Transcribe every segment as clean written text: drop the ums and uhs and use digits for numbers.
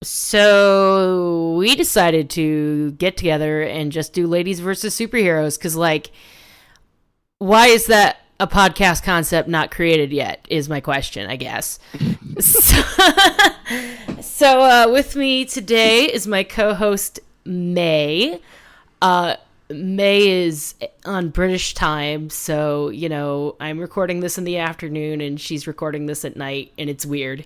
So we decided to get together and just do ladies versus superheroes because, like, why is that a podcast concept not created yet? Is my question, I guess. So, with me today is my co-host May. May is on British time, so I'm recording this in the afternoon and she's recording this at night, and it's weird.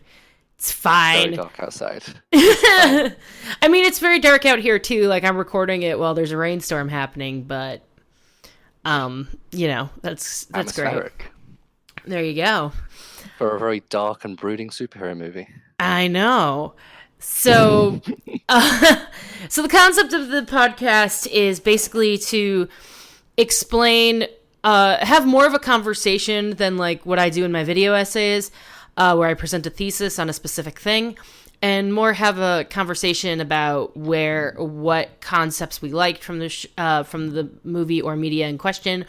It's Very fine. dark outside. It's fine. I mean, it's very dark out here too. Like, I'm recording it while there's a rainstorm happening, but that's great. Atmospheric There you go. for a very dark and brooding superhero movie. I know. So, uh, so the concept of the podcast is basically to explain, have more of a conversation than like what I do in my video essays, where I present a thesis on a specific thing, and more have a conversation about what concepts we liked from from the movie or media in question,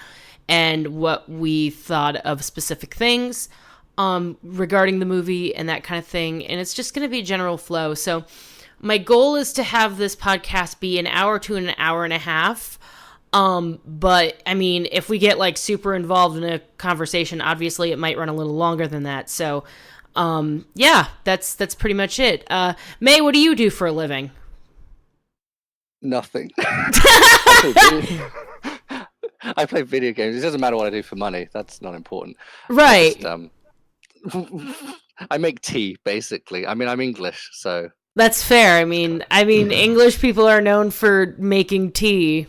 and what we thought of specific things regarding the movie and that kind of thing. And it's just going to be a general flow. So my goal is to have this podcast be an hour to an hour and a half. But I mean, if we get like super involved in a conversation, obviously it might run a little longer than that. So, yeah, that's pretty much it. May, what do you do for a living? Nothing. I play video games. It doesn't matter what I do for money. That's not important. I Right. just, I make tea, basically. I mean, I'm English, so That's fair. I mean, English people are known for making tea.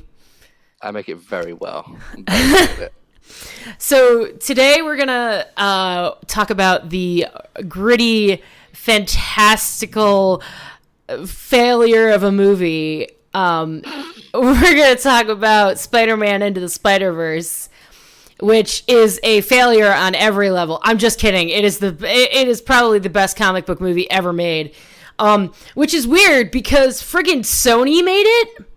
I make it very well. I'm very good at it. So today we're gonna talk about the gritty, fantastical failure of a movie. We're gonna talk about Spider-Man Into the Spider-Verse, which is a failure on every level. I'm just kidding. It is probably the best comic book movie ever made. Which is weird because friggin' Sony made it, and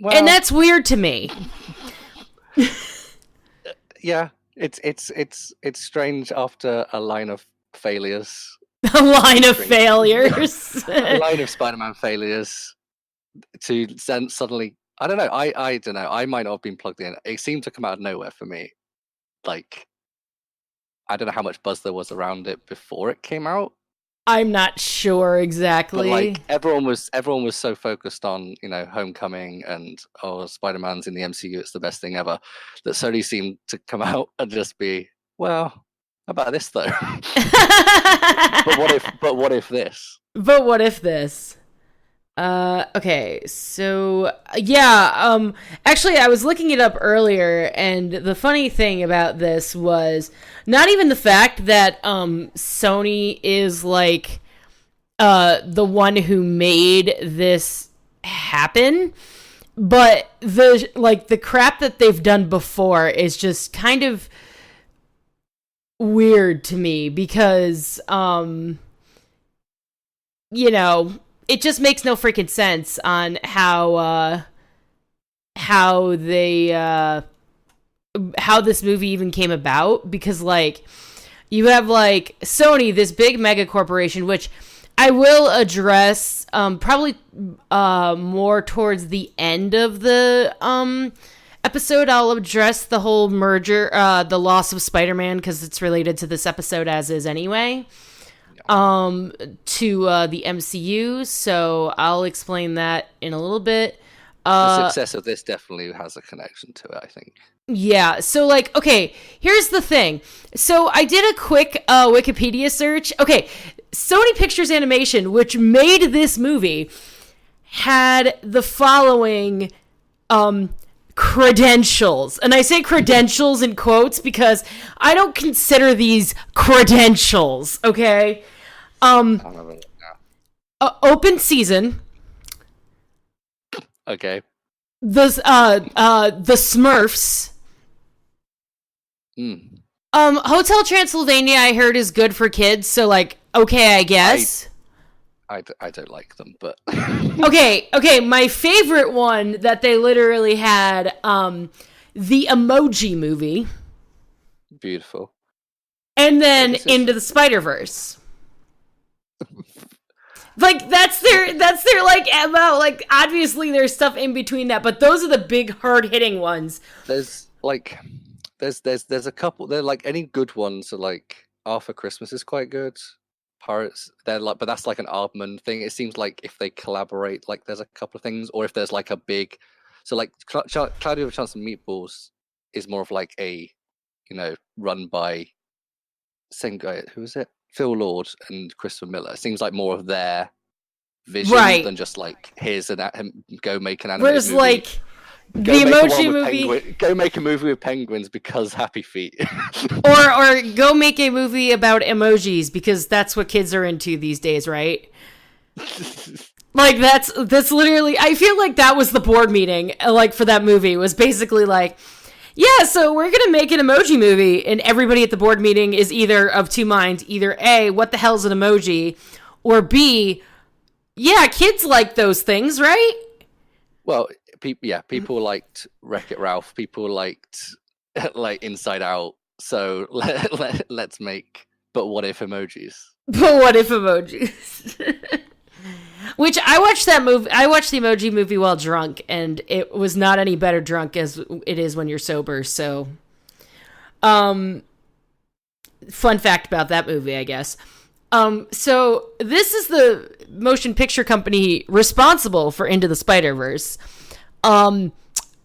Well, that's weird to me. yeah, it's strange after a line of failures, A line of Strange. failures. a line of Spider-Man failures, to then suddenly, I don't know. I don't know. I might not have been plugged in. It seemed to come out of nowhere for me. Like, I don't know how much buzz there was around it before it came out, I'm not sure but exactly. like everyone was so focused on Homecoming and Spider-Man's in the MCU. It's the best thing ever. That Sony seemed to come out and just be, well, how about this though? But what if? But what if this? But what if this? Okay, so yeah, actually I was looking it up earlier, and the funny thing about this was not even the fact that Sony is like the one who made this happen, but the crap that they've done before is just kind of weird to me because it just makes no freaking sense on how they how this movie even came about, because like you have like Sony, this big mega corporation, which I will address probably more towards the end of the episode. I'll address the whole merger, the loss of Spider-Man, because it's related to this episode as is anyway, to the MCU. So I'll explain that in a little bit. The success of this definitely has a connection to it, I think. Yeah, so like, okay, here's the thing. So I did a quick Wikipedia search. Okay, Sony Pictures Animation, which made this movie, had the following credentials. And I say credentials in quotes because I don't consider these credentials, okay? I remember it now. Open season, Okay. the Smurfs, Mm. Hotel Transylvania I heard is good for kids, so like, okay, I guess. I don't like them, but Okay, my favorite one that they literally had, the Emoji Movie, beautiful. and then This is Into the Spider-Verse. Like that's their like MO. Like obviously there's stuff in between that, but those are the big hard hitting ones. There's like there's a couple. They're like any good ones are like Arthur Christmas is quite good. Pirates, they're like, but that's like an Aardman thing. It seems like if they collaborate, like there's a couple of things, or if there's like a big, so like Cloudy with a Chance of Meatballs is more of like a, run by same guy. Who is it? Phil Lord and Christopher Miller. It seems like more of their vision than just like here's go make an animated Whereas movie. like the Emoji Movie, go make a movie with penguins because Happy Feet, or go make a movie about emojis because that's what kids are into these days, right? Like that's literally. I feel like that was the board meeting, like for that movie was basically like, yeah, so we're gonna make an emoji movie, and everybody at the board meeting is either of two minds: either A, what the hell's an emoji, or B, yeah, kids like those things, right? Well, people liked Wreck-It Ralph. People liked like Inside Out. So let's make. But what if emojis? But what if emojis? Which I watched that movie. I watched the Emoji Movie while drunk, and it was not any better drunk as it is when you're sober. So, fun fact about that movie, I guess. So this is the motion picture company responsible for Into the Spider-Verse. I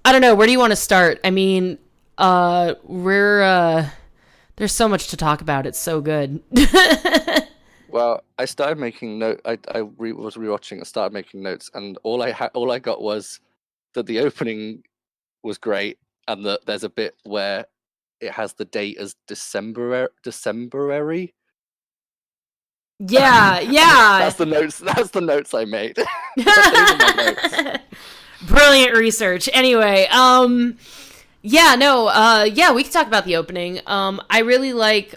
don't know. Where do you want to start? I mean, there's so much to talk about. It's so good. Well, I started making note. I was rewatching. I started making notes, and all I got was that the opening was great, and that there's a bit where it has the date as Decemberary. Yeah. That's the notes I made. Those are my notes. Brilliant research. Anyway, yeah, we can talk about the opening. I really like,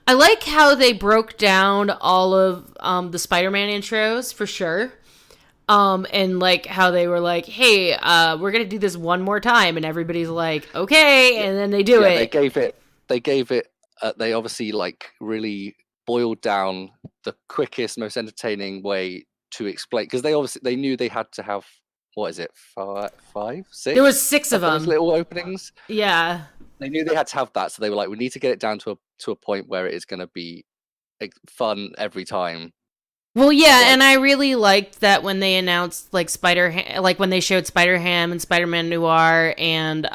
I like how they broke down all of, the Spider-Man intros for sure. And like how they were like, hey, we're going to do this one more time. And everybody's like, okay. And then they do it. They gave it, they obviously like really boiled down the quickest, most entertaining way to explain. Because they knew they had to have, what is it, five, six? There was 6 of them. Those little openings. Yeah. They knew they had to have that, so they were like, we need to get it down to a point where it is going to be fun every time. Well, yeah, and I really liked that when they announced like when they showed Spider-Ham and Spider-Man Noir and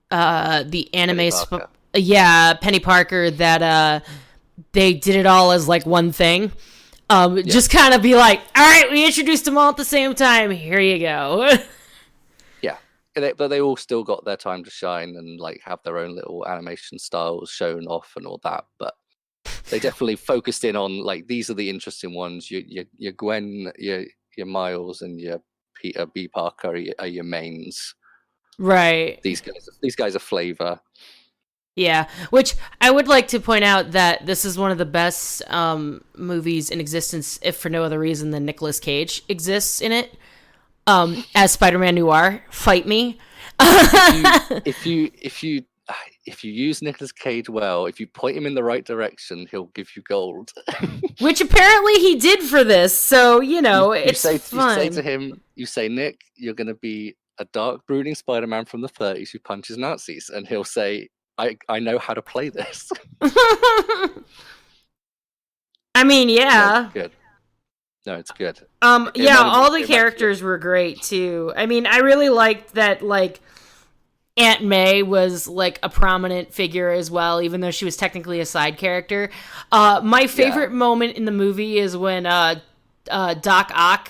the anime Penny Parker, that they did it all as like one thing. Just kind of be like, all right, we introduced them all at the same time. Here you go. Yeah, but they all still got their time to shine and like have their own little animation styles shown off and all that. But they definitely focused in on like these are the interesting ones. Your Gwen, your Miles, and your Peter B. Parker are your mains. Right. These guys are flavor. Yeah, which I would like to point out that this is one of the best movies in existence, if for no other reason than Nicolas Cage exists in it as Spider-Man Noir. Fight me. If you use Nicolas Cage well, if you point him in the right direction, he'll give you gold. Which apparently he did for this, so it's fun. You say to him, Nick, you're going to be a dark, brooding Spider-Man from the 30s who punches Nazis, and he'll say, I know how to play this. I mean, yeah. It's good. No, it's good. All the characters were great too. I mean, I really liked that like Aunt May was like a prominent figure as well, even though she was technically a side character. My favorite moment in the movie is when Doc Ock,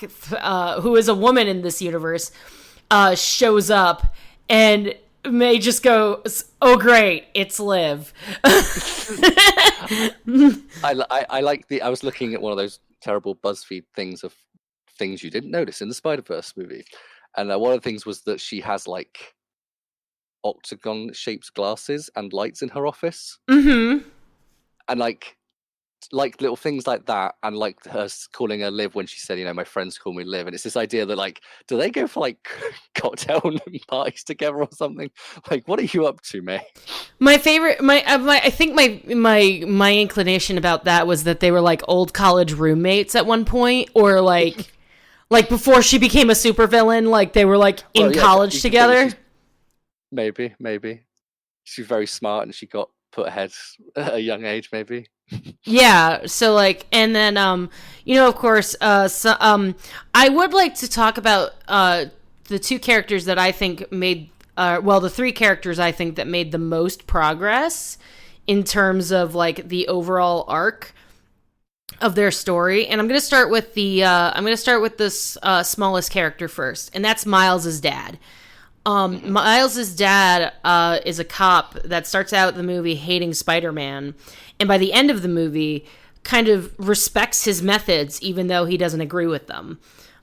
who is a woman in this universe, shows up and May just goes, "Oh great, it's Liv." I like I was looking at one of those terrible BuzzFeed things of things you didn't notice in the Spider-Verse movie, and one of the things was that she has like octagon shaped glasses and lights in her office. Mm-hmm. And like like little things like that, and like her calling her Liv when she said, my friends call me Liv, and it's this idea that like, do they go for like cocktail parties together or something? Like, what are you up to, May? My favorite, I think my inclination about that was that they were like old college roommates at one point, or like before she became a supervillain, like they were like in college together. Maybe she's very smart and she got put ahead at a young age, maybe. Yeah, so like, and then of course, I would like to talk about the two characters that I think made the three characters I think that made the most progress in terms of like the overall arc of their story. And I'm going to start with this smallest character first, and that's Miles's dad. Miles's dad is a cop that starts out the movie hating Spider-Man, and by the end of the movie kind of respects his methods even though he doesn't agree with them.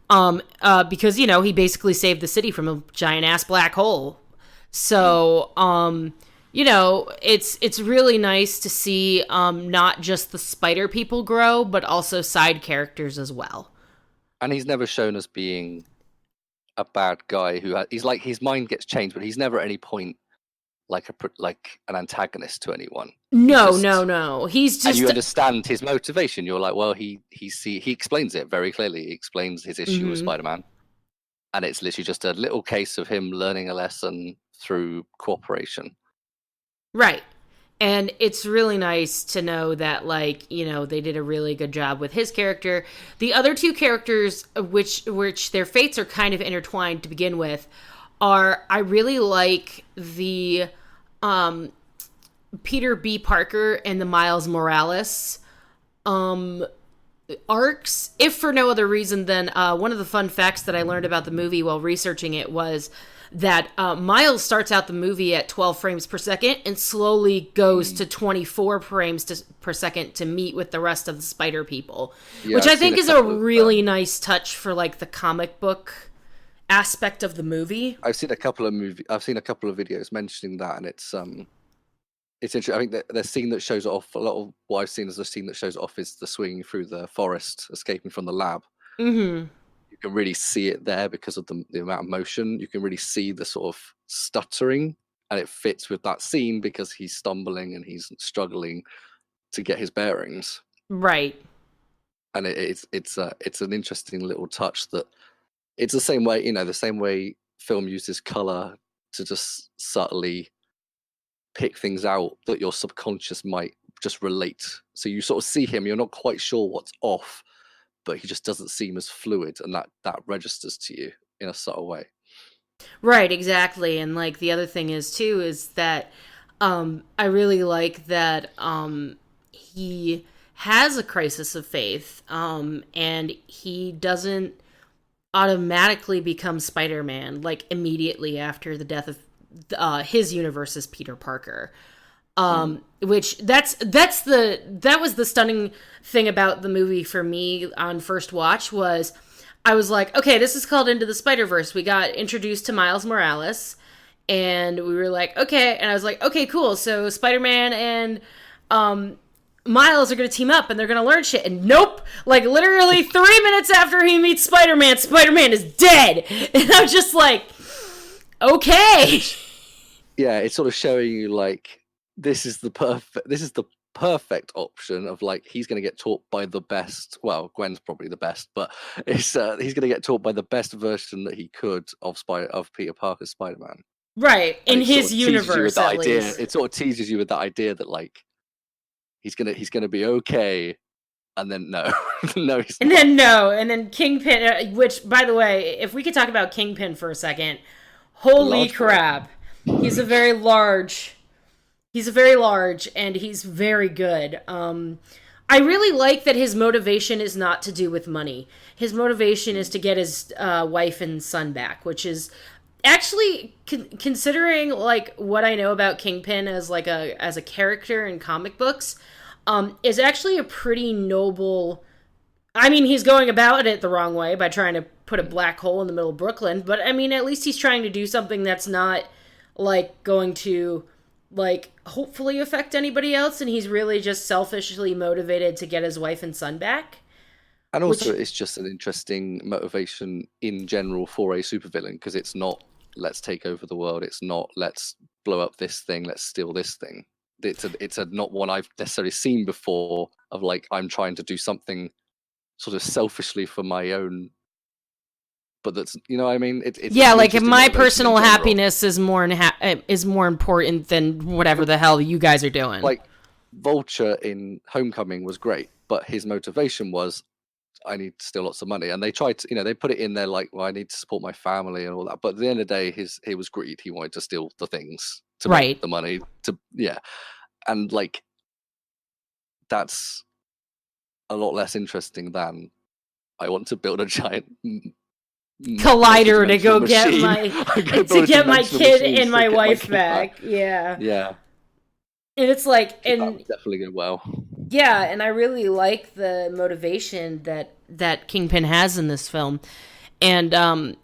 Because he basically saved the city from a giant ass black hole. So it's really nice to see not just the spider people grow, but also side characters as well. And he's never shown as being a bad guy he's like, his mind gets changed, but he's never at any point like an antagonist to anyone. No. He's just, and you understand his motivation. You're like, well, he explains it very clearly. He explains his issue with Spider-Man, and it's literally just a little case of him learning a lesson through cooperation. Right. And it's really nice to know that, like, they did a really good job with his character. The other two characters, which their fates are kind of intertwined to begin with, I really like the Peter B. Parker and the Miles Morales arcs, if for no other reason than one of the fun facts that I learned about the movie while researching it was that Miles starts out the movie at 12 frames per second and slowly goes to 24 frames per second to meet with the rest of the spider people, which I think is a really nice touch for like the comic book aspect of the movie. I've seen a couple of videos mentioning that, and it's interesting. I think that the scene that shows it off, a lot of what I've seen as the scene that shows it off is the swinging through the forest, escaping from the lab. Mm-hmm. You can really see it there because of the amount of motion. You can really see the sort of stuttering, and it fits with that scene because he's stumbling and he's struggling to get his bearings. Right. And it's an interesting little touch that it's the same way film uses color to just subtly pick things out that your subconscious might just relate. So you sort of see him, you're not quite sure what's off, but he just doesn't seem as fluid, and that registers to you in a subtle way. Right, exactly. And like the other thing is that I really like that he has a crisis of faith, and he doesn't automatically become Spider-Man like immediately after the death of his universe's Peter Parker. Which that was the stunning thing about the movie for me on first watch was I was like, okay, this is called Into the Spider-Verse. We got introduced to Miles Morales, and we were like, okay, and I was like, okay, cool. So Spider-Man and Miles are going to team up and they're going to learn shit. And nope, like literally 3 minutes after he meets Spider-Man, Spider-Man is dead. And I'm just like, okay. Yeah, it's sort of showing you like this is the perfect option of like he's going to get taught by the best. Well, Gwen's probably the best, but he's going to get taught by the best version that he could of Peter Parker's Spider-Man. Right, in his universe, at least. It sort of teases you with that idea that like he's gonna be okay, and then no, no, he's and not. And then Kingpin. Which, by the way, if we could talk about Kingpin for a second, holy crap, he's very large, and he's very good. I really like that his motivation is not to do with money. His motivation is to get his wife and son back, which is actually considering like what I know about Kingpin as a character in comic books, is actually a pretty noble. I mean, he's going about it the wrong way by trying to put a black hole in the middle of Brooklyn, but I mean, at least he's trying to do something that's not like going to like hopefully affect anybody else, and he's really just selfishly motivated to get his wife and son back. And also, Which, it's just an interesting motivation in general for a supervillain because it's not let's take over the world. It's not let's blow up this thing. Let's steal this thing. It's a not one I've necessarily seen before of like I'm trying to do something sort of selfishly for my own, but that's you know what I mean. It's yeah, an like if interesting my motivation in personal general. happiness is more important than whatever the hell you guys are doing. Like Vulture in Homecoming was great, but his motivation was I need still lots of money. And they tried to, they put it in there like, well, I need to support my family and all that. But at the end of the day, he was greed. He wanted to steal the things to make Right. the money to, yeah. And like, that's a lot less interesting than I want to build a giant Collider to multi-dimensional go get machine. my I'm gonna to build a get my dimensional kid machine and to my get my wife kid back. back. Yeah. Yeah. And it's like, So that and would definitely go well. yeah, and I really like the motivation that Kingpin has in this film. And all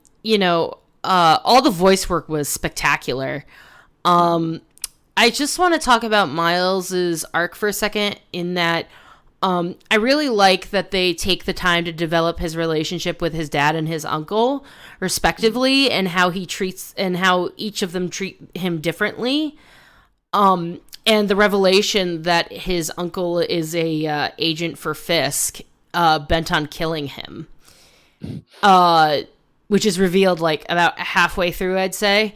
the voice work was spectacular. I just want to talk about Miles's arc for a second in that I really like that they take the time to develop his relationship with his dad and his uncle, respectively, and how each of them treat him differently. And the revelation that his uncle is a agent for Fisk, bent on killing him, which is revealed like about halfway through, I'd say.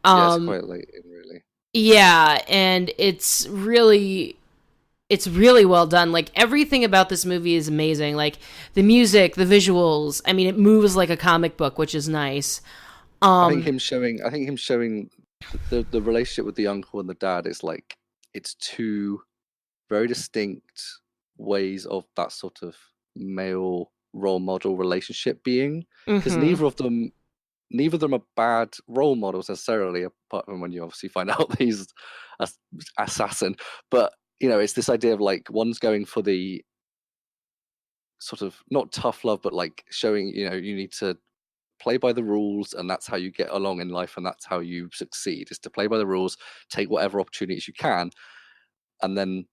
Yes, quite late in really. Yeah, and it's really well done. Like everything about this movie is amazing. Like the music, the visuals. I mean, it moves like a comic book, which is nice. I think him showing the relationship with the uncle and the dad is like it's two very distinct ways of that sort of male role model relationship being because Mm-hmm. neither of them are bad role models necessarily apart from when you obviously find out he's a assassin, but it's this idea of like one's going for the sort of not tough love but like showing you need to play by the rules and that's how you get along in life and that's how you succeed is to play by the rules, take whatever opportunities you can. And then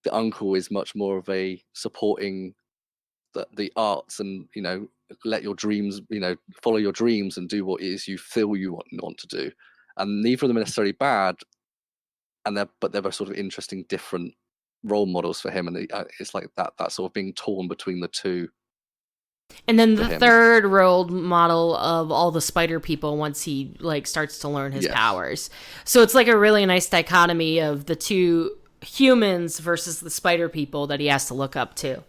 the uncle is much more of a supporting the arts and let your dreams follow your dreams and do what it is you feel you want to do. And neither of them are necessarily bad, and they're sort of interesting different role models for him, and it's like that sort of being torn between the two And then for the him. third role model of all the spider people once he like starts to learn his Yes. powers. So it's like a really nice dichotomy of the two humans versus the spider people that he has to look up to.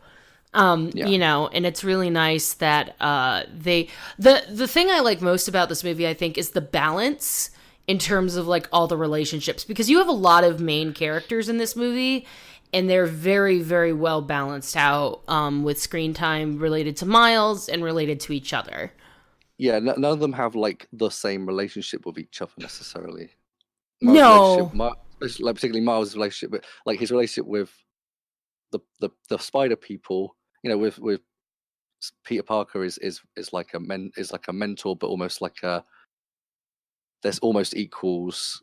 Yeah. And it's really nice that the thing I like most about this movie, I think, is the balance in terms of like all the relationships, because you have a lot of main characters in this movie and they're very, very well balanced out, with screen time related to Miles and related to each other. Yeah, none of them have like the same relationship with each other necessarily. Miles' relationship, No. like particularly Miles' relationship, with like his relationship with the spider people, with Peter Parker is like a mentor, but almost like there's almost equals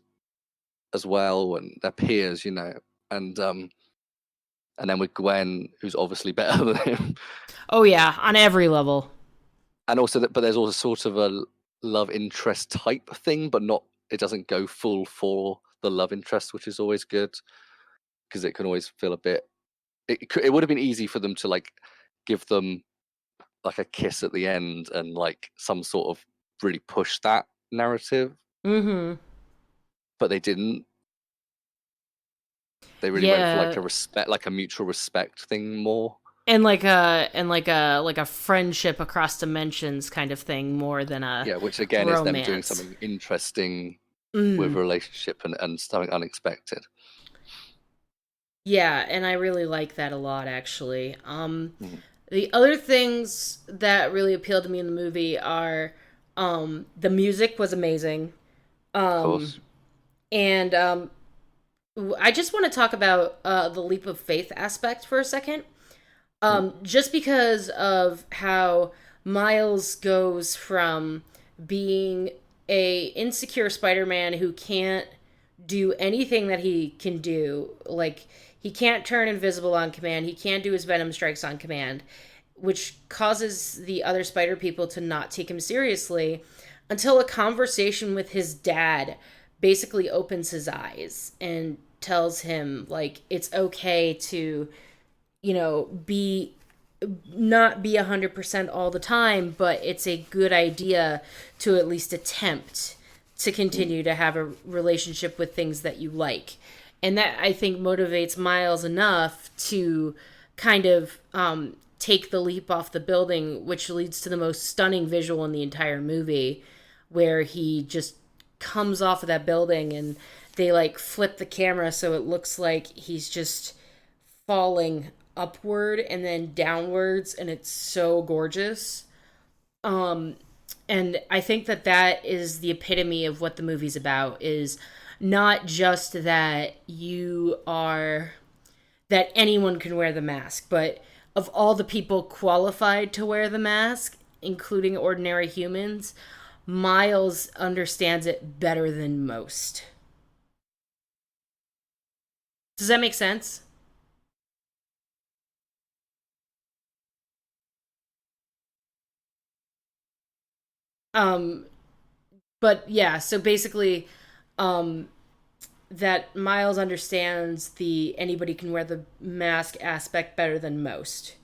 as well, and they're peers, and then with Gwen, who's obviously better than him, Oh yeah, on every level. and also but there's also sort of a love interest type thing, but not it doesn't go full for the love interest, which is always good because it can always feel a bit. It would have been easy for them to like give them like a kiss at the end and like some sort of really push that narrative, Mm-hmm. but they didn't. They really went for like Yeah. a respect, like a mutual respect thing more. And like a friendship across dimensions kind of thing more than a Yeah, which again is them doing romance. something interesting with a Mm. relationship and something unexpected. Yeah, and I really like that a lot, actually. Mhm. The other things that really appealed to me in the movie are, the music was amazing. Of Um, course. and I just want to talk about the leap of faith aspect for a second. Mm. Just because of how Miles goes from being a insecure Spider-Man who can't do anything that he can do. Like, he can't turn invisible on command, he can't do his venom strikes on command, which causes the other spider people to not take him seriously until a conversation with his dad basically opens his eyes and tells him, like, it's okay to, be not be 100% all the time, but it's a good idea to at least attempt to continue to have a relationship with things that you like. And that, I think, motivates Miles enough to kind of take the leap off the building, which leads to the most stunning visual in the entire movie, where he just comes off of that building and they like flip the camera so it looks like he's just falling upward and then downwards, and it's so gorgeous. And I think that that is the epitome of what the movie's about, is not just that that anyone can wear the mask, but of all the people qualified to wear the mask, including ordinary humans, Miles understands it better than most. Does that make sense? Um, but yeah, so basically, um, that Miles understands the anybody can wear the mask aspect better than most.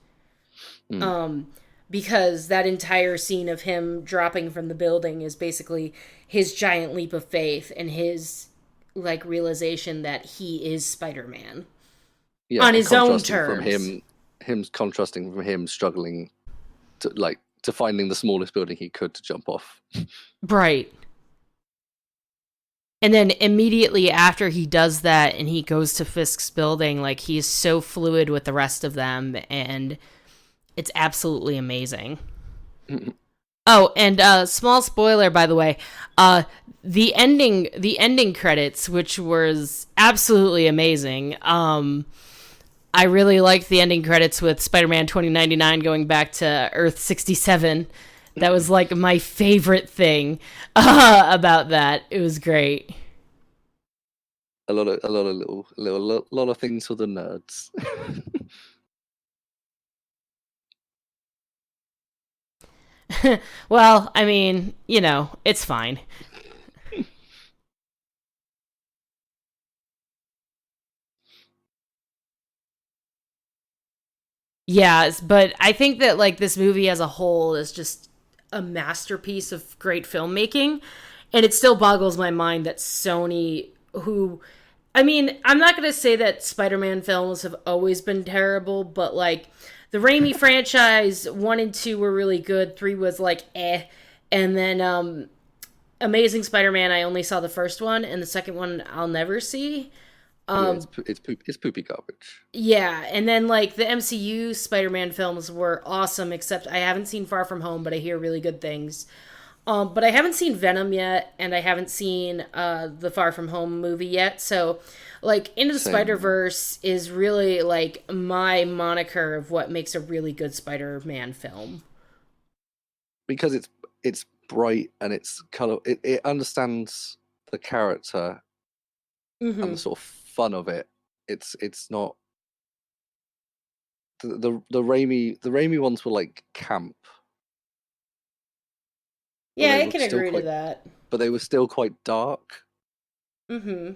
Mm. Um, because that entire scene of him dropping from the building is basically his giant leap of faith and his like realization that he is Spider-Man Yeah, on and his own contrasting from terms. him contrasting from him struggling to finding the smallest building he could to jump off. Right. And then immediately after he does that and he goes to Fisk's building, like he's so fluid with the rest of them, and it's absolutely amazing. Oh, and small spoiler, by the way, uh, the ending credits, which was absolutely amazing. I really liked the ending credits with Spider-Man 2099 going back to Earth 67. That was like my favorite thing about that. It was great. A lot of lot of things for the nerds. Well, I mean, it's fine. Yeah, but I think that like this movie as a whole is just a masterpiece of great filmmaking, and it still boggles my mind that Sony, who, I mean, I'm not going to say that Spider-Man films have always been terrible, but like the Raimi franchise 1 and 2 were really good, 3 was like and then Amazing Spider-Man, I only saw the first one, and the second one I'll never see. Yeah, Um, it's poopy garbage. Yeah, and then like the MCU Spider-Man films were awesome, except I haven't seen Far From Home, but I hear really good things. But I haven't seen Venom yet, and I haven't seen the Far From Home movie yet. So, like, Into the Spider Same. Verse is really like my moniker of what makes a really good Spider-Man film. Because it's bright and it's color. It understands the character and the Mm-hmm. sort of fun of it. It's not the Raimi ones were like camp, but Yeah, I can agree to that. they were still quite dark. Mm-hmm.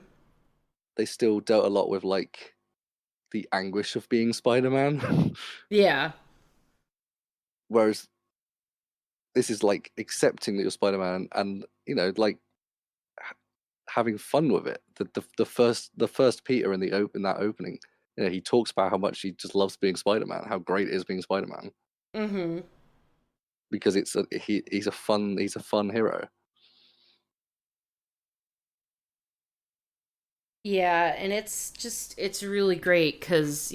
They still dealt a lot with like the anguish of being Spider-Man. Yeah. Whereas this is like accepting that you're Spider-Man and like having fun with it. The first Peter in that opening, he talks about how much he just loves being Spider-Man, how great it is being Spider-Man Mm-hmm. because he's a fun hero. Yeah, and it's really great because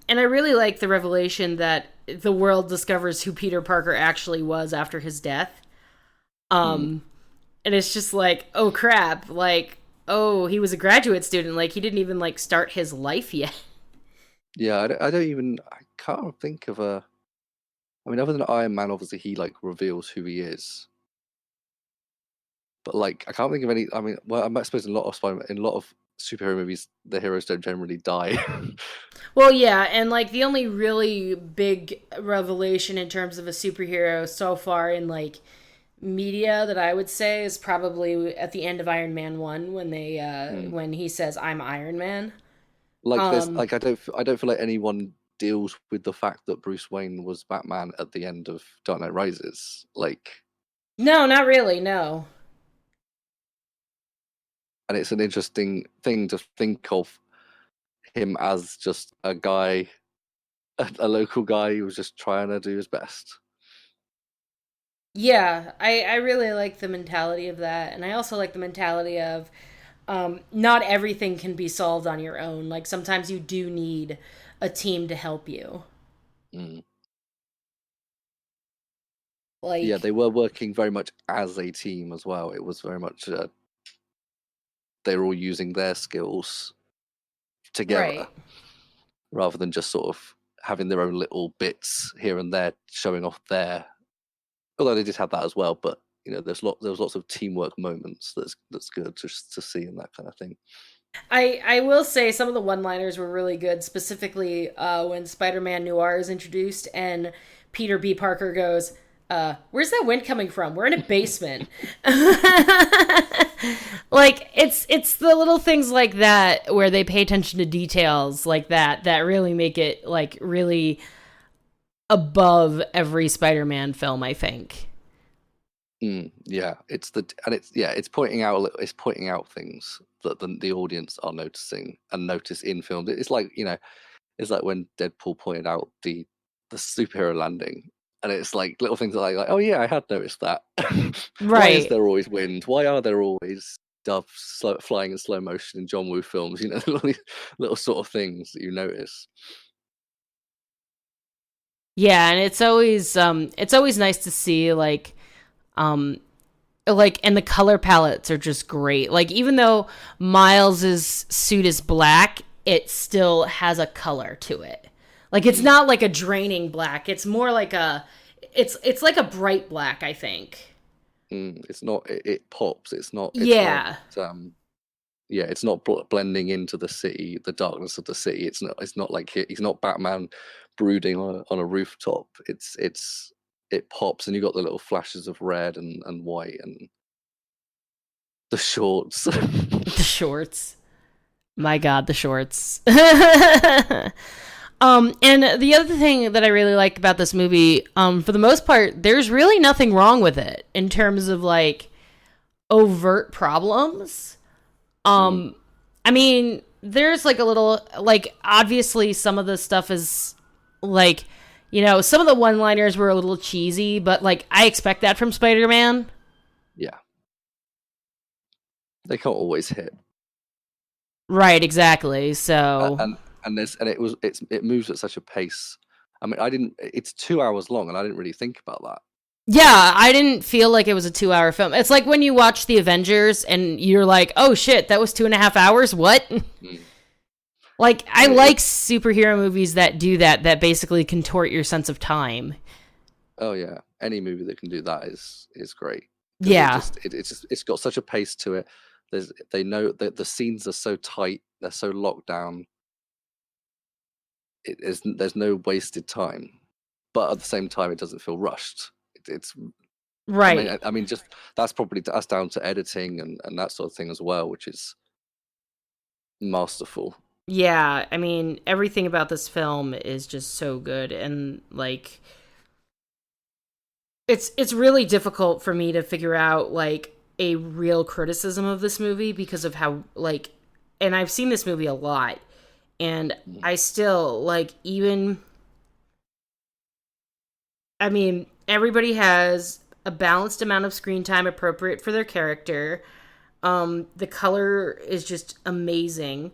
and I really like the revelation that the world discovers who Peter Parker actually was after his death. Mm. Um, and it's just like, oh crap, like, oh, he was a graduate student, like he didn't even like start his life yet. Yeah, I can't think of a. I mean, other than Iron Man, obviously he like reveals who he is, But like, I can't think of any. I mean, well, I suppose in a lot of in a lot of superhero movies, the heroes don't generally die. Well, yeah, and like the only really big revelation in terms of a superhero so far in like media that I would say is probably at the end of Iron Man 1 when they Mm. when he says I'm Iron Man. Like, there's Um like I don't feel like anyone deals with the fact that Bruce Wayne was Batman at the end of Dark Knight Rises. Like, no, not really, no. and it's an interesting thing to think of him as just a guy, a local guy who was just trying to do his best. Yeah, I really like the mentality of that, and I also like the mentality of not everything can be solved on your own. Like sometimes you do need a team to help you. Mm. Yeah, Like they were working very much as a team as well. It was very much they were all using their skills together right. rather than just sort of having their own little bits here and there showing off their. Although they did have that as well, but you know, there was lots of teamwork moments that's good to see and that kind of thing. I will say some of the one-liners were really good, specifically when Spider-Man Noir is introduced and Peter B. Parker goes, "Where's that wind coming from? We're in a basement." Like it's the little things like that where they pay attention to details like that that really make it like really above every Spider-Man film, I think. Yeah, it's pointing out it's pointing out things that the audience are noticing and notice in films. It's like, you know, it's like when Deadpool pointed out the superhero landing, and it's like little things like, oh yeah, I had noticed that. Why is Right. there always wind? Why are there always doves flying in slow motion in John Woo films? You know, little sort of things that you notice. Yeah, and it's always nice to see um like and the color palettes are just great. Like even though Miles's suit is black, it still has a color to it. Like it's Mm, not like a draining black. It's more like a it's like a bright black, I think. it's not. It pops. It's not. It's not. Yeah. Um, yeah, it's not blending into the city, the darkness of the city. It's not. It's not like he's not Batman brooding on a rooftop. It pops, and you got the little flashes of red and white and the shorts. The shorts. My god, the shorts. And the other thing that I really like about this movie, for the most part, there's really nothing wrong with it in terms of like overt problems. Mm, I mean, there's like a little like obviously some of the stuff is like some of the one-liners were a little cheesy, but like I expect that from Spider-Man. yeah, they can't always hit, Right, exactly. So, and it moves at such a pace. I mean, I didn't. It's 2 hours long, and I didn't really think about that. yeah, I didn't feel like it was a 2-hour film. It's like when you watch The Avengers and you're like, oh shit, that was 2.5 hours? What? Mm. Like, I And like superhero movies that do that, that basically contort your sense of time. oh yeah, any movie that can do that is great because Yeah, it's got such a pace to it. They know that the scenes are so tight, they're so locked down. There's no wasted time, but at the same time, it doesn't feel rushed. It's right. I mean, just that's down to editing and that sort of thing as well, which is masterful. Yeah, I mean, everything about this film is just so good and like it's really difficult for me to figure out like a real criticism of this movie because of how like and I've seen this movie a lot and Mm. I still like even I mean, everybody has a balanced amount of screen time appropriate for their character. The color is just amazing.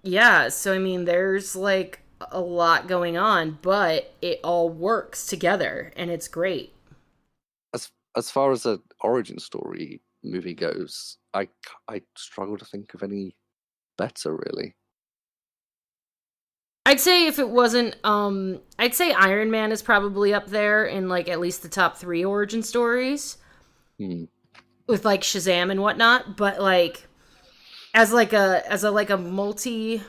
Yeah, so I mean, there's like a lot going on, but it all works together and it's great. As far as an origin story movie goes, I struggle to think of any better really. I'd say if it wasn't, I'd say Iron Man is probably up there in like at least the top 3 origin stories. Hmm. with like Shazam and whatnot, but like as a multi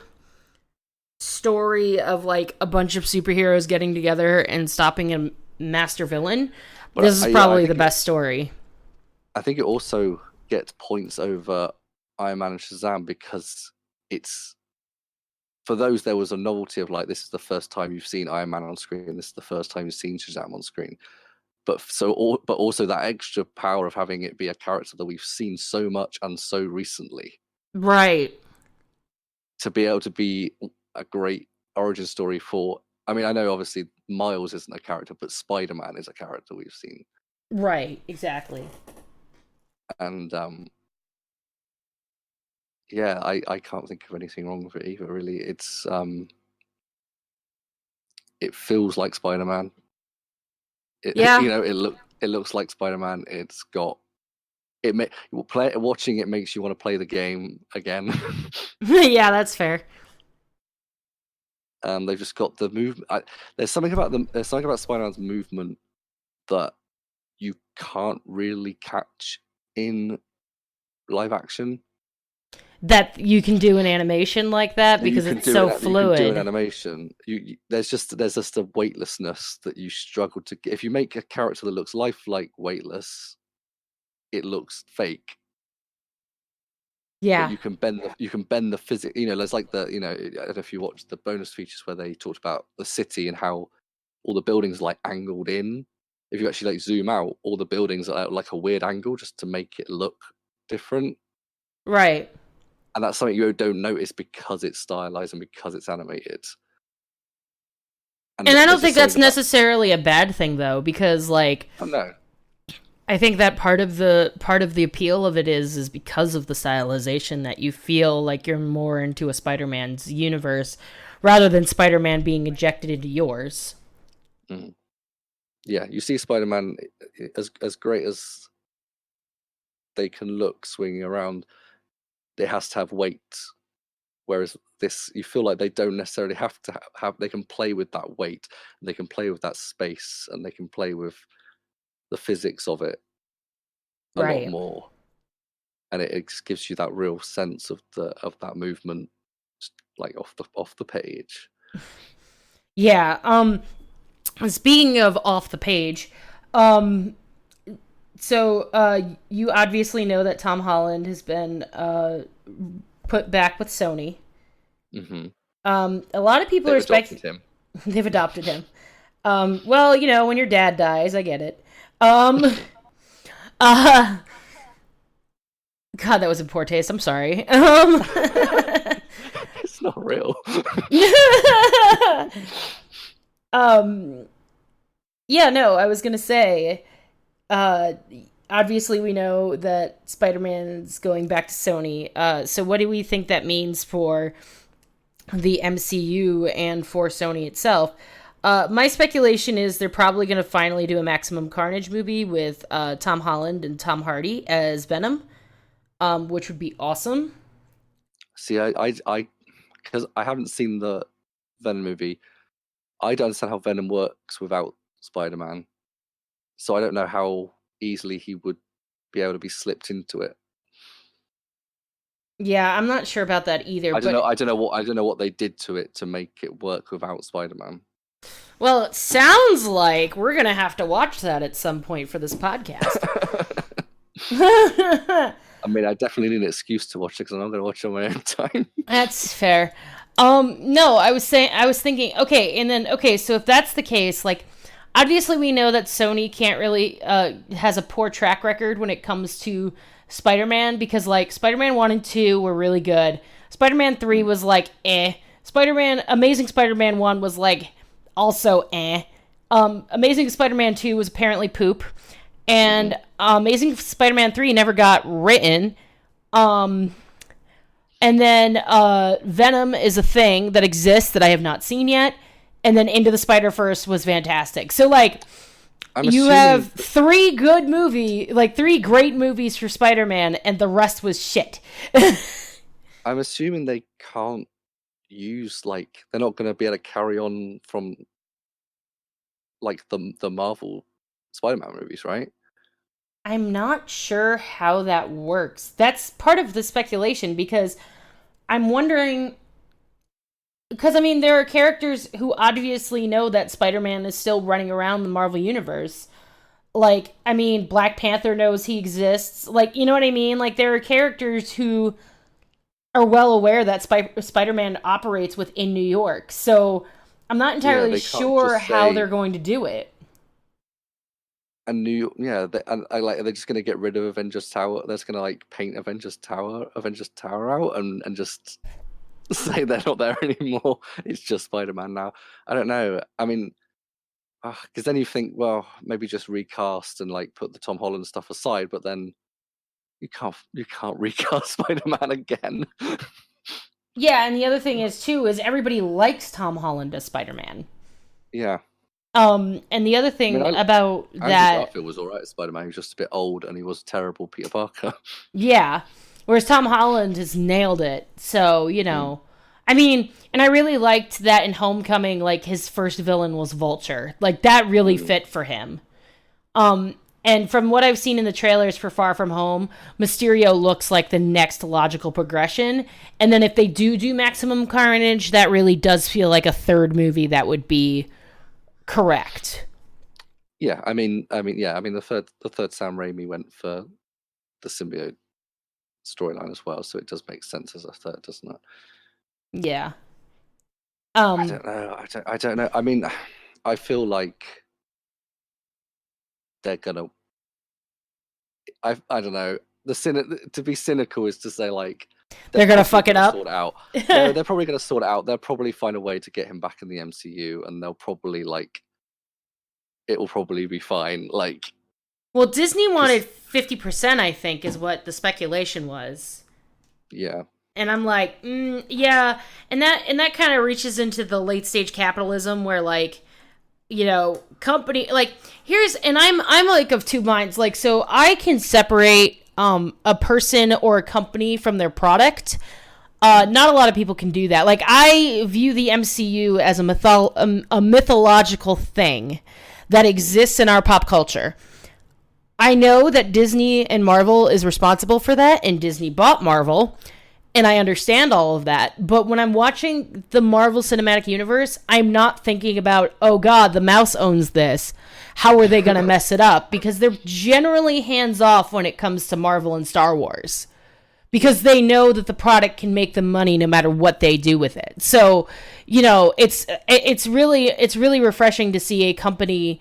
story of like a bunch of superheroes getting together and stopping a master villain, But this is yeah, probably the best story. I think it also gets points over Iron Man and Shazam because it's, for those, there was a novelty of like, this is the first time you've seen Iron Man on screen, this is the first time you've seen Shazam on screen. But also that extra power of having it be a character that we've seen so much and so recently, Right. to be able to be a great origin story for. I mean, I know obviously Miles isn't a character, but Spider-Man is a character we've seen, Right, exactly. and yeah, I can't think of anything wrong with it either. Really, it feels like Spider-Man. Yeah. It looks like Spider-Man. It's got watching it makes you want to play the game again. Yeah, that's fair. They've just got the movement. There's something about them. There's something about Spider-Man's movement that you can't really catch in live action. That you can do an animation like that You because can it's do so it. You can do an fluid. animation. There's just a weightlessness that you struggle to. If you make a character that looks lifelike weightless, it looks fake. But Yeah. you can bend the physics. There's like I don't know if you watched the bonus features where they talked about the city and how all the buildings are like angled in. If you actually like zoom out, all the buildings are at like a weird angle just to make it look different. Right. And that's something you don't notice because it's stylized and because it's animated. And I don't there's think just that's something about. necessarily a bad thing though, because like Oh no. I think that part of the appeal of it is because of the stylization that you feel like you're more into a Spider-Man's universe rather than Spider-Man being injected into yours. Mm. Yeah, you see Spider-Man, as great as they can look swinging around, it has to have weight. Whereas this, you feel like they don't necessarily have to have. They can play with that weight, and they can play with that space, and they can play with the physics of it a lot Right. more. And it just gives you that real sense of that movement, like off the page. Yeah. Speaking of off the page, um you obviously know that Tom Holland has been put back with Sony. Mm-hmm. A lot of people They've are adopted him. they've adopted him. Well, when your dad dies, I get it. Um, uh, God, that was in poor taste. I'm sorry. It's not real. um, yeah, no, I was gonna say, uh, obviously we know that Spider-Man's going back to Sony. So what do we think that means for the MCU and for Sony itself? My speculation is they're probably going to finally do a Maximum Carnage movie with Tom Holland and Tom Hardy as Venom, which would be awesome. See, I because I haven't seen the Venom movie, I don't understand how Venom works without Spider-Man. So I don't know how easily he would be able to be slipped into it. Yeah, I'm not sure about that either. I don't know. But I don't know what they did to it to make it work without Spider-Man. well, it sounds like we're gonna have to watch that at some point for this podcast. I mean, I definitely need an excuse to watch it because I'm not going to watch it on my own time. That's fair. No, I was thinking, okay, and then, okay, so if that's the case, like, obviously we know that Sony can't really, has a poor track record when it comes to Spider-Man, because, like, Spider-Man 1 and 2 were really good. Spider-Man 3 was, like, eh. Amazing Spider-Man 1 was, like, also eh. Amazing Spider-Man 2 was apparently poop. And Amazing Spider-Man 3 never got written. And then Venom is a thing that exists that I have not seen yet. And then Into the Spider-Verse was fantastic. So, like, you have three great movies for Spider-Man, and the rest was shit. I'm assuming they can't use, like, they're not going to be able to carry on from, like, the Marvel Spider-Man movies, right? I'm not sure how that works. That's part of the speculation because I'm wondering because I mean there are characters who obviously know that Spider-Man is still running around the Marvel universe. Like, I mean, Black Panther knows he exists. Like, you know what I mean? Like there are characters who are well aware that Spider-Man operates within New York. So, I'm not Yeah, entirely they can't sure just how they're say going to do it. and New yeah, and I like they're just gonna get rid of Avengers Tower. They're just gonna like paint Avengers Tower out and just say they're not there anymore. It's just Spider-Man now. I don't know. I mean, because then you think, well, maybe just recast and like put the Tom Holland stuff aside, but then you can't recast Spider-Man again. Yeah, and the other thing is too is everybody likes Tom Holland as Spider-Man. Yeah. And the other I mean, thing about Andrew that, Garfield was all right as Spider-Man. He was just a bit old, and he was terrible Peter Parker. yeah, whereas Tom Holland has nailed it. So, Mm. I mean, and I really liked that in Homecoming, like his first villain was Vulture. Like that really Mm. fit for him. Um, and from what I've seen in the trailers for Far From Home, Mysterio looks like the next logical progression. And then if they do Maximum Carnage, that really does feel like a third movie that would be correct. Yeah, yeah, I mean the third Sam Raimi went for the symbiote storyline as well, so it does make sense as a third, doesn't it? Yeah. I Um, don't know. I don't know. I mean, I feel like they're gonna. I don't know. To be cynical is to say like they're they're gonna probably fuck it gonna up. sort it out. No, they're probably gonna sort it out. They'll probably find a way to get him back in the MCU, and they'll probably like it will probably be fine. Like Well, Disney wanted because 50%, I think, is what the speculation was. yeah, And I'm like, yeah, and that kind of reaches into the late stage capitalism where like, company like here's and I'm like of two minds. Like so I can separate a person or a company from their product. Not a lot of people can do that. Like I view the MCU as a mythological thing that exists in our pop culture. I know that Disney and Marvel is responsible for that, and Disney bought Marvel, and I understand all of that. But when I'm watching the Marvel Cinematic Universe, I'm not thinking about, oh God, the mouse owns this. How are they going to mess it up? Because they're generally hands off when it comes to Marvel and Star Wars. Because they know that the product can make them money no matter what they do with it. So, it's really refreshing to see a company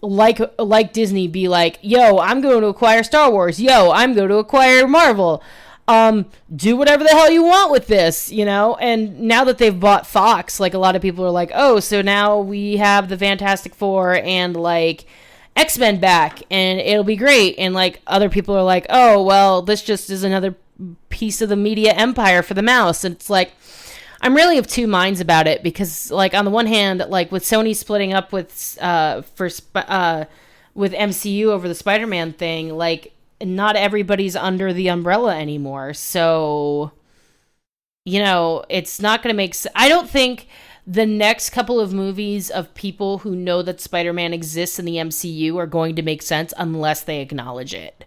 like Disney be like, yo, I'm going to acquire Star Wars. Yo, I'm going to acquire Marvel. Do whatever the hell you want with this, And now that they've bought Fox, like a lot of people are like, oh, so now we have the Fantastic Four and like X-Men back and it'll be great. And like other people are like, oh, well, this just is another piece of the media empire for the mouse. And it's like, I'm really of two minds about it because, like, on the one hand, like with Sony splitting up with with MCU over the Spider-Man thing, like not everybody's under the umbrella anymore. So, it's not going to make. I don't think the next couple of movies of people who know that Spider-Man exists in the MCU are going to make sense unless they acknowledge it.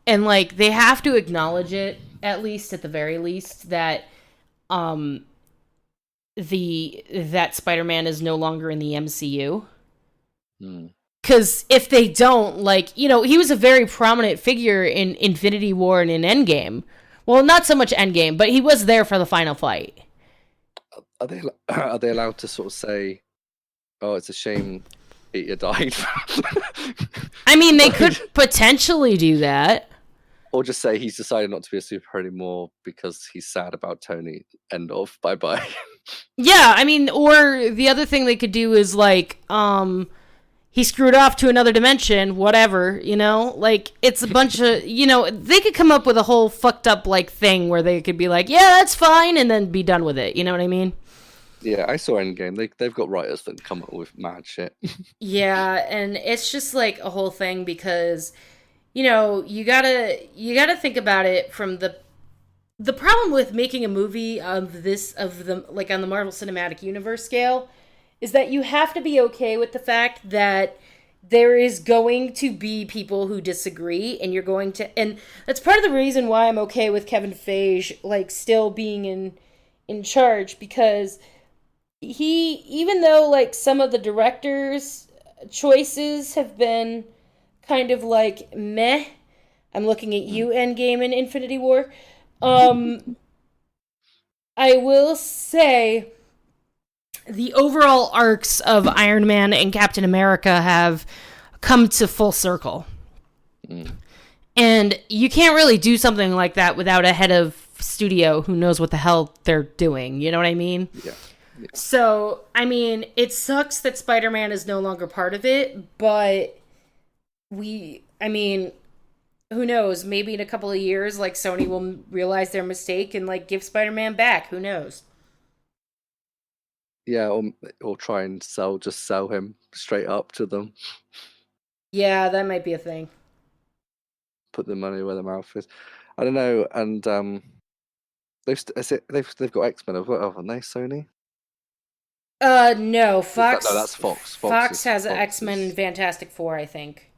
And like they have to acknowledge it at least at the very least that um the that Spider-Man is no longer in the MCU. mm. Cuz if they don't, like, he was a very prominent figure in Infinity War and in Endgame. Well, not so much Endgame, but he was there for the final fight. Are they allowed to sort of say, "Oh, it's a shame Peter died," I mean, they could potentially do that. or just say he's decided not to be a superhero anymore because he's sad about Tony? End of. Bye bye. Yeah, I mean, or the other thing they could do is like he screwed off to another dimension, whatever, Like, it's a bunch of, they could come up with a whole fucked up, like, thing where they could be like, yeah, that's fine, and then be done with it. You know what I mean? Yeah, I saw Endgame. They've got writers that come up with mad shit. Yeah, and it's just, like, a whole thing because, you gotta think about it from the problem with making a movie of the, like, on the Marvel Cinematic Universe scale is that you have to be okay with the fact that there is going to be people who disagree, and you're going to, and that's part of the reason why I'm okay with Kevin Feige like still being in charge, because he, even though like some of the directors choices have been kind of like meh. I'm looking at you, Endgame and Infinity War. I will say the overall arcs of Iron Man and Captain America have come to full circle. Mm. And you can't really do something like that without a head of studio who knows what the hell they're doing. You know what I mean? Yeah. Yeah. So, I mean, it sucks that Spider-Man is no longer part of it, but I mean, who knows? Maybe in a couple of years, like, Sony will realize their mistake and, like, give Spider-Man back. Who knows? Yeah, or try and just sell him straight up to them. Yeah, that might be a thing. Put the money where the mouth is. I don't know. And they've got X-Men as well, haven't they? Sony. No, Fox. No, that's Fox. Fox has X-Men and Fantastic Four, I think.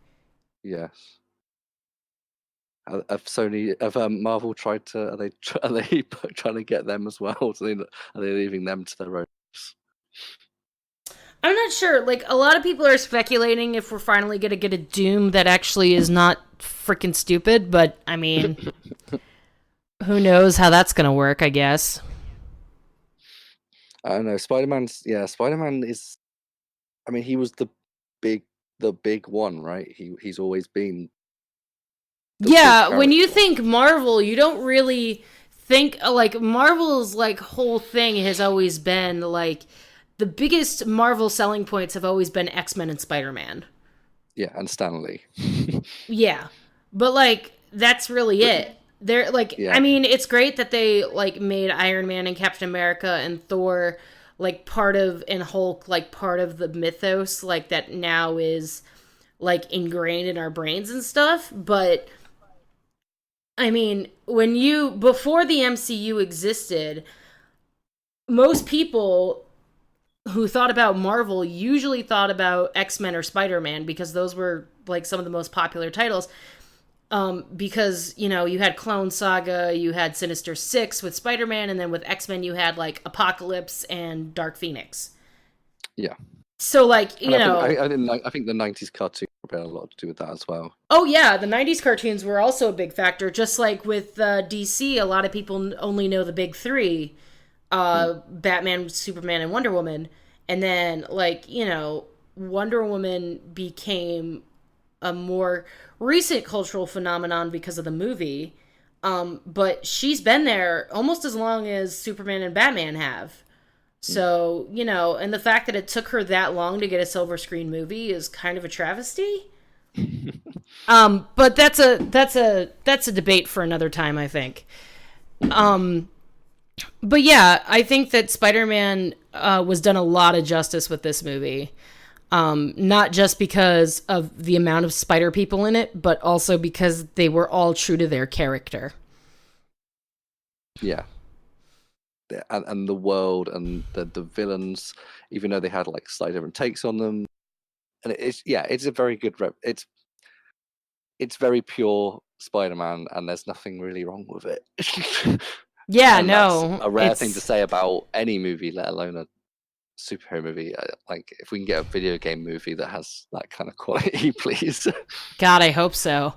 Yes. Have Marvel tried to? Are they trying to get them as well? Are they leaving them to their own? I'm not sure. Like, a lot of people are speculating if we're finally going to get a Doom that actually is not freaking stupid, but, I mean, who knows how that's going to work, I guess. I don't know. Spider-Man is. I mean, he was the big one, right? He's always been. Yeah, when you think Marvel, you don't really think, like, Marvel's, like, whole thing has always been, like, the biggest Marvel selling points have always been X-Men and Spider-Man. Yeah, and Stan Lee. Yeah. But, like, that's really it. They're, like, yeah. I mean, it's great that they, like, made Iron Man and Captain America and Thor, like, part of, and Hulk, like, part of the mythos, like, that now is, like, ingrained in our brains and stuff. But, I mean, before the MCU existed, most people who thought about Marvel usually thought about X-Men or Spider-Man, because those were, like, some of the most popular titles. Because, you know, you had Clone Saga, you had Sinister Six with Spider-Man, and then with X-Men you had, like, Apocalypse and Dark Phoenix. Yeah. So, like, you know... I think the 90s cartoon had a lot to do with that as well. Oh, yeah, the 90s cartoons were also a big factor. Just like with DC, a lot of people only know the big three. Batman, Superman, and Wonder Woman. And then, like, you know, Wonder Woman became a more recent cultural phenomenon because of the movie. But she's been there almost as long as Superman and Batman have. So, you know, and the fact that it took her that long to get a silver screen movie is kind of a travesty. But that's a debate for another time, I think. But yeah, I think that Spider-Man was done a lot of justice with this movie. Not just because of the amount of spider people in it, but also because they were all true to their character. Yeah. And the world and the villains, even though they had, like, slightly different takes on them. And it's a very good it's very pure Spider-Man, and there's nothing really wrong with it. Yeah, and no. That's a rare thing to say about any movie, let alone a superhero movie. Like, if we can get a video game movie that has that kind of quality, please. God, I hope so.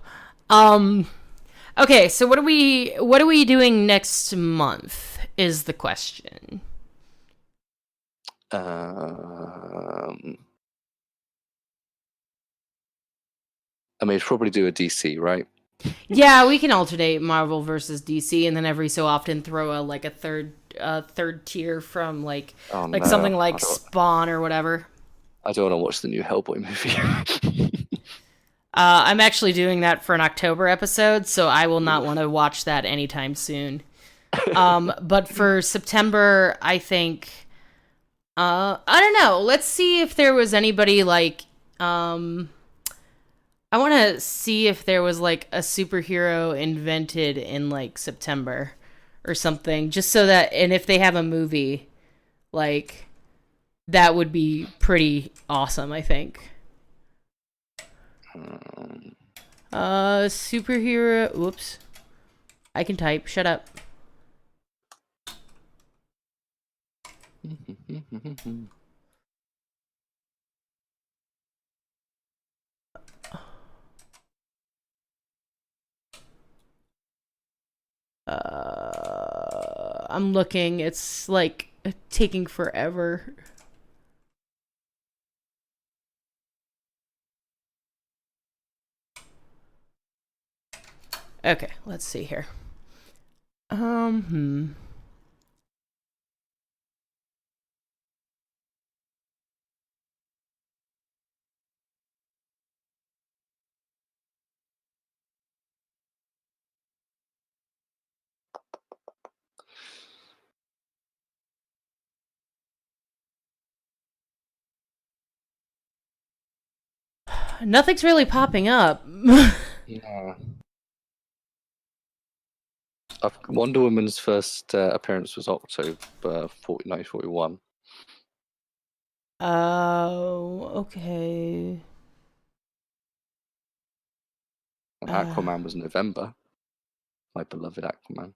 Okay, so what are we doing next month is the question. I mean, it's probably do a DC, right? Yeah, we can alternate Marvel versus DC, and then every so often throw a third tier from something like Spawn or whatever. I don't want to watch the new Hellboy movie. I'm actually doing that for an October episode, so I will not want to watch that anytime soon. But for September, I think, I don't know. Let's see if there was anybody like, I want to see if there was, like, a superhero invented in, like, September or something, just so that, and if they have a movie, like, that would be pretty awesome, I think. Um, Superhero. Whoops. I can type. Shut up. I'm looking. It's like taking forever. Okay, let's see here. Hmm. Nothing's really popping up. yeah. Wonder Woman's first appearance was October 1941. Oh, okay. And Aquaman was November. My beloved Aquaman.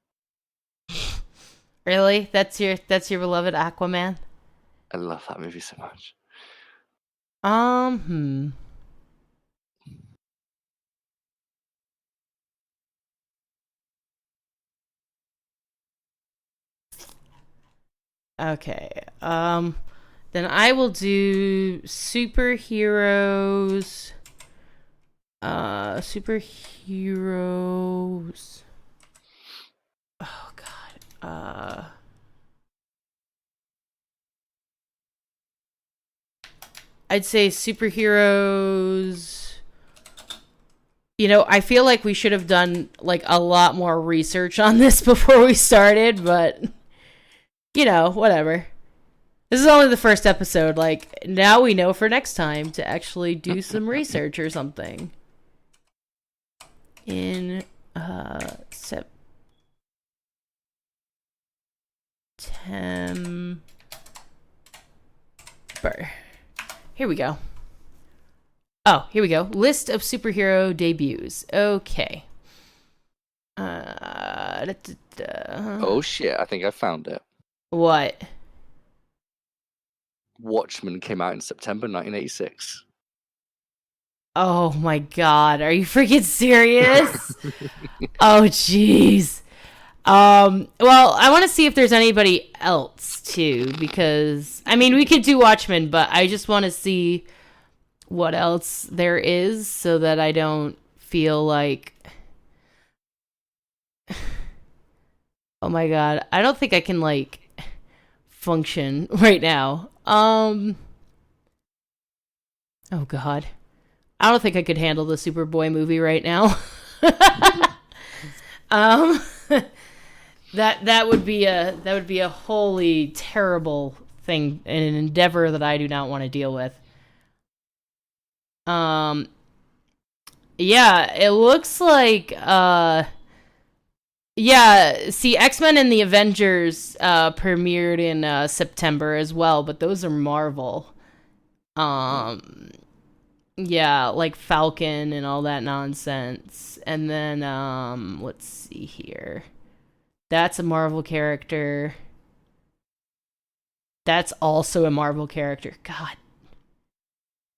Really? That's your beloved Aquaman? I love that movie so much. Hmm. Okay. Then I will do superheroes. Superheroes. Oh God. I'd say superheroes. I feel like we should have done like a lot more research on this before we started, but whatever. This is only the first episode. Like, now we know for next time to actually do some research or something. In September. Here we go. Oh, here we go. List of superhero debuts. Okay. Oh shit, I think I found it. What? Watchmen came out in September 1986. Oh my God. Are you freaking serious? Oh, jeez. Well, I want to see if there's anybody else too, because I mean, we could do Watchmen, but I just want to see what else there is so that I don't feel like, oh my God, I don't think I can like function right now. Oh God, I don't think I could handle the Superboy movie right now. um, that would be a wholly terrible thing, an endeavor that I do not want to deal with. Um, yeah, it looks like yeah, see, X-Men and the Avengers premiered in September as well, but those are Marvel. Um, yeah, like Falcon and all that nonsense. And then let's see here. That's a Marvel character. That's also a Marvel character. God.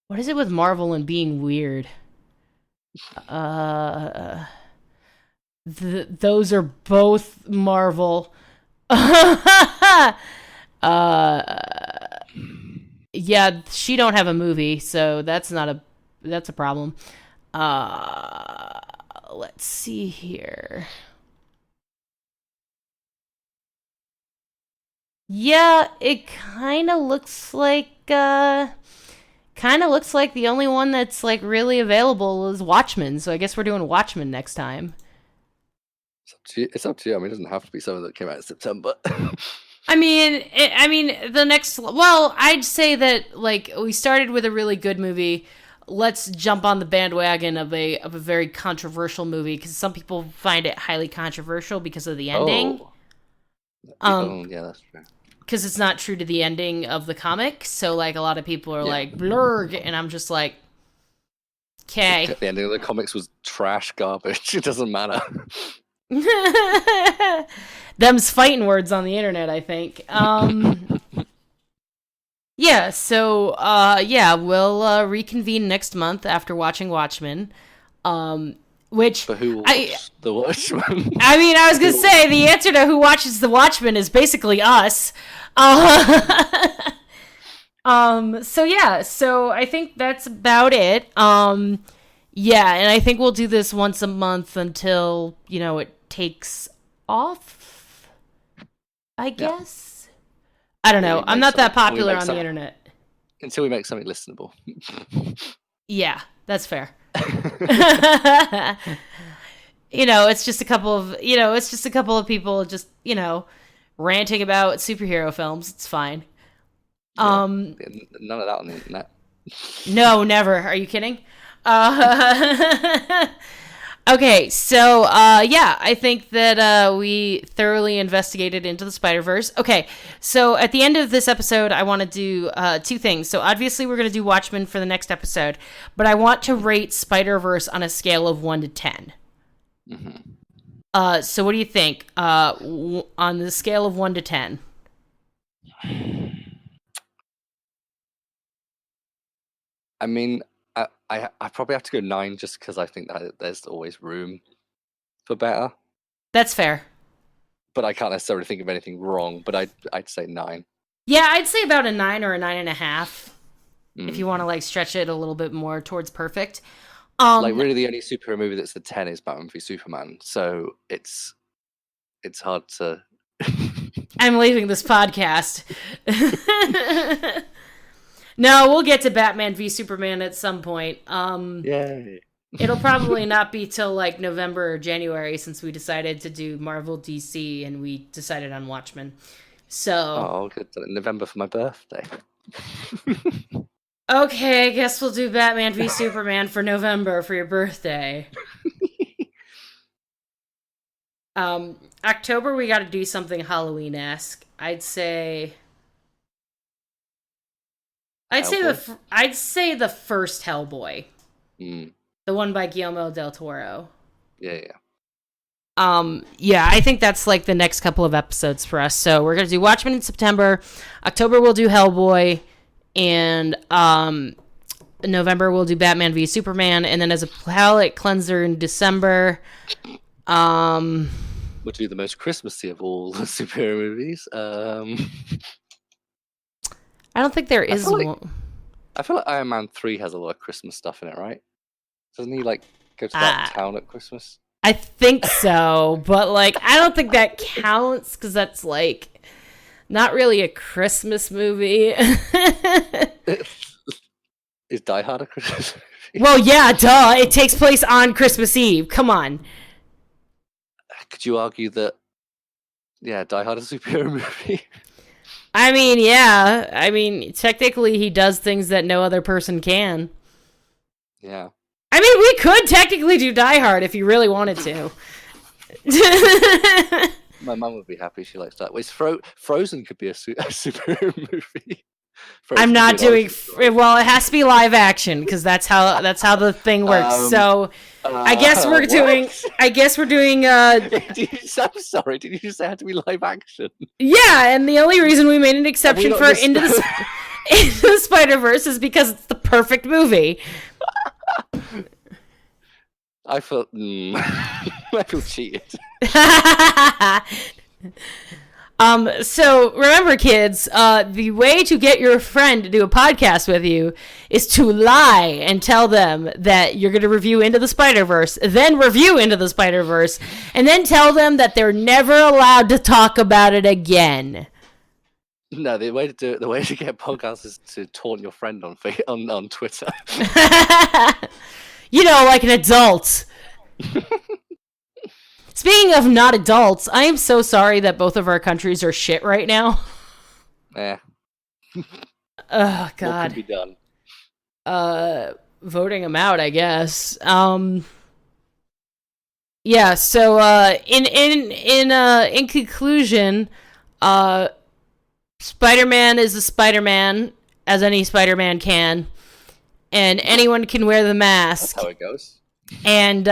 What is it with Marvel and being weird? Uh those are both Marvel. uh yeah, she don't have a movie, so that's a problem. Uh let's see here. Yeah, it kind of looks like the only one that's like really available is Watchmen. So I guess we're doing Watchmen next time. It's up to you. I mean, it doesn't have to be something that came out in September. The next. Well, I'd say that like we started with a really good movie. Let's jump on the bandwagon of a very controversial movie because some people find it highly controversial because of the ending. Oh, Um, yeah, that's true. because it's not true to the ending of the comic. So like a lot of people are like blurg, and I'm just like, okay. The ending of the comics was trash garbage. It doesn't matter. Them's fighting words on the internet, I think. Yeah, so we'll reconvene next month after watching Watchmen. Which But who watched The Watchmen? I mean, I was gonna say the answer to who watches The Watchmen is basically us. So I think that's about it. And I think we'll do this once a month until, it takes off, I guess. I don't know. I'm not that popular on the internet. Until we make something listenable. Yeah, that's fair. It's just a couple of people just, ranting about superhero films. It's fine. None of that on the internet. No, never. Are you kidding? Okay, so I think that we thoroughly investigated Into the Spider-Verse. Okay, so at the end of this episode, I want to do two things. So obviously we're going to do Watchmen for the next episode, but I want to rate Spider-Verse on a scale of 1 to 10. Mm-hmm. So what do you think on the scale of 1 to 10? I mean, I probably have to go 9 just because I think that there's always room for better. That's fair. But I can't necessarily think of anything wrong, but I'd say 9. Yeah, I'd say about a 9 or a 9.5 if you want to like stretch it a little bit more towards perfect. Really the only superhero movie that's a 10 is Batman v Superman, so it's hard to... I'm leaving this podcast. No, we'll get to Batman v Superman at some point. Yay. It'll probably not be till like November or January since we decided to do Marvel DC and we decided on Watchmen. So. Oh, good. November for my birthday. Okay, I guess we'll do Batman v Superman for November for your birthday. October we got to do something Halloween-esque. I'd say the first Hellboy. The one by Guillermo del Toro. Yeah. I think that's like the next couple of episodes for us. So we're going to do Watchmen in September. October we'll do Hellboy. And November we'll do Batman v Superman. And then as a palate cleanser in December, we'll do the most Christmassy of all the superhero movies. I don't think there is one. I feel like Iron Man 3 has a lot of Christmas stuff in it, right? Doesn't he like go to that town at Christmas? I think so, but like I don't think that counts because that's like not really a Christmas movie. Is Die Hard a Christmas movie? Well, yeah, duh. It takes place on Christmas Eve. Come on. Could you argue that, Die Hard is a superhero movie? I mean, yeah. I mean, technically he does things that no other person can. Yeah. I mean, we could technically do Die Hard if you really wanted to. My mum would be happy. She likes that. Frozen could be a superhero movie. I'm not doing. Well, it has to be live action because that's how the thing works. So, I guess we're doing. What? I guess we're doing. I'm sorry. Did you just say it had to be live action? Yeah, and the only reason we made an exception for Into the Spider-Verse is because it's the perfect movie. I feel cheated. So remember, kids, the way to get your friend to do a podcast with you is to lie and tell them that you're going to review Into the Spider-Verse, then review Into the Spider-Verse, and then tell them that they're never allowed to talk about it again. No, the way to get podcasts is to taunt your friend on Twitter. Like an adult. Speaking of not adults, I am so sorry that both of our countries are shit right now. Yeah. Oh, God. What could be done? Voting them out, I guess. Yeah, so in conclusion, Spider-Man is a Spider-Man, as any Spider-Man can, and anyone can wear the mask. That's how it goes. And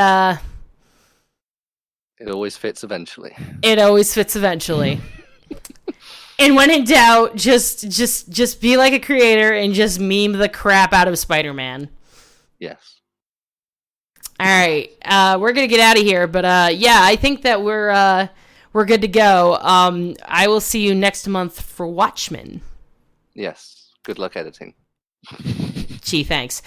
it always fits eventually. It always fits eventually. And when in doubt, just be like a creator and just meme the crap out of Spider-Man. Yes. All right, we're gonna get out of here, but yeah, I think that we're good to go. I will see you next month for Watchmen. Yes. Good luck editing. Gee, thanks.